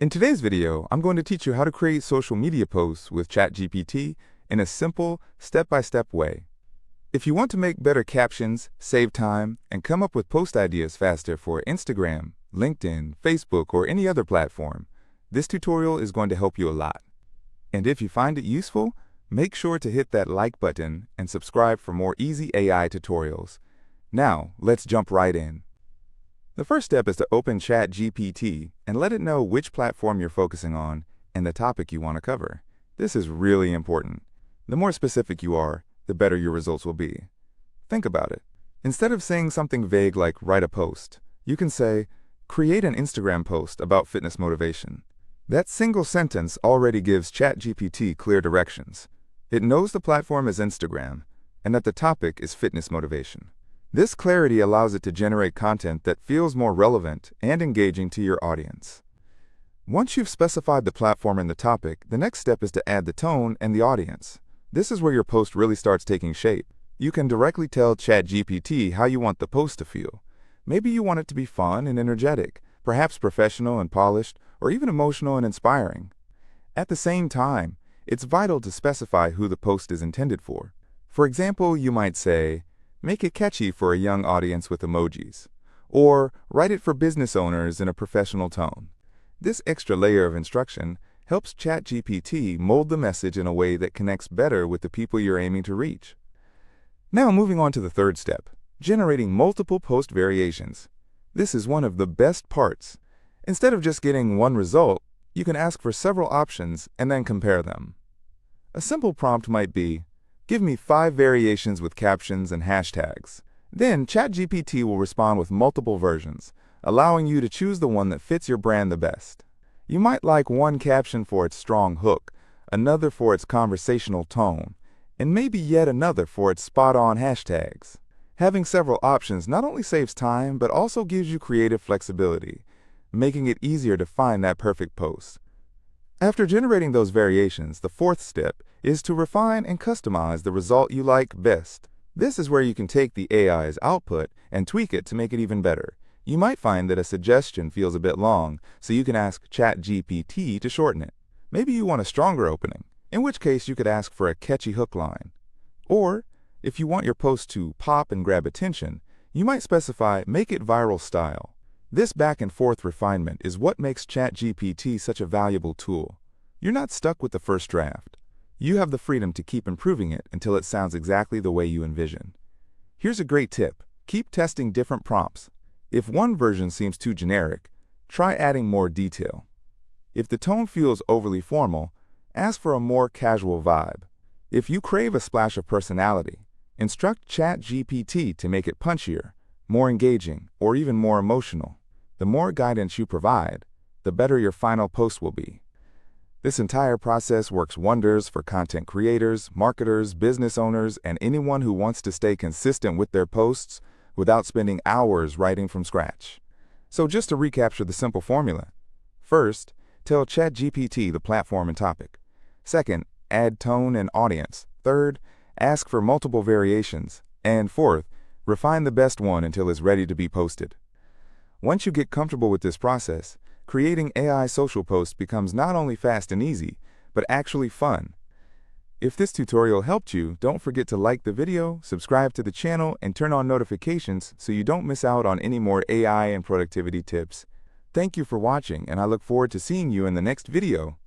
In today's video, I'm going to teach you how to create social media posts with ChatGPT in a simple, step-by-step way. If you want to make better captions, save time, and come up with post ideas faster for Instagram, LinkedIn, Facebook, or any other platform, this tutorial is going to help you a lot. And if you find it useful, make sure to hit that like button and subscribe for more easy AI tutorials. Now, let's jump right in. The first step is to open ChatGPT and let it know which platform you're focusing on and the topic you want to cover. This is really important. The more specific you are, the better your results will be. Think about it. Instead of saying something vague like write a post, you can say, create an Instagram post about fitness motivation. That single sentence already gives ChatGPT clear directions. It knows the platform is Instagram and that the topic is fitness motivation. This clarity allows it to generate content that feels more relevant and engaging to your audience. Once you've specified the platform and the topic, the next step is to add the tone and the audience. This is where your post really starts taking shape. You can directly tell ChatGPT how you want the post to feel. Maybe you want it to be fun and energetic, perhaps professional and polished, or even emotional and inspiring. At the same time, it's vital to specify who the post is intended for. For example, you might say, make it catchy for a young audience with emojis, or write it for business owners in a professional tone. This extra layer of instruction helps ChatGPT mold the message in a way that connects better with the people you're aiming to reach. Now moving on to the third step, generating multiple post variations. This is one of the best parts. Instead of just getting one result, you can ask for several options and then compare them. A simple prompt might be, give me 5 variations with captions and hashtags. Then ChatGPT will respond with multiple versions, allowing you to choose the one that fits your brand the best. You might like one caption for its strong hook, another for its conversational tone, and maybe yet another for its spot-on hashtags. Having several options not only saves time, but also gives you creative flexibility, making it easier to find that perfect post. After generating those variations, the fourth step is to refine and customize the result you like best. This is where you can take the AI's output and tweak it to make it even better. You might find that a suggestion feels a bit long, so you can ask ChatGPT to shorten it. Maybe you want a stronger opening, in which case you could ask for a catchy hook line. Or, if you want your post to pop and grab attention, you might specify make it viral style. This back and forth refinement is what makes ChatGPT such a valuable tool. You're not stuck with the first draft. You have the freedom to keep improving it until it sounds exactly the way you envision. Here's a great tip. Keep testing different prompts. If one version seems too generic, try adding more detail. If the tone feels overly formal, ask for a more casual vibe. If you crave a splash of personality, instruct ChatGPT to make it punchier, more engaging, or even more emotional. The more guidance you provide, the better your final post will be. This entire process works wonders for content creators, marketers, business owners, and anyone who wants to stay consistent with their posts without spending hours writing from scratch. So just to recapture the simple formula. First, tell ChatGPT the platform and topic. Second, add tone and audience. Third, ask for multiple variations. And fourth, refine the best one until it's ready to be posted. Once you get comfortable with this process, creating AI social posts becomes not only fast and easy, but actually fun. If this tutorial helped you, don't forget to like the video, subscribe to the channel, and turn on notifications so you don't miss out on any more AI and productivity tips. Thank you for watching, and I look forward to seeing you in the next video.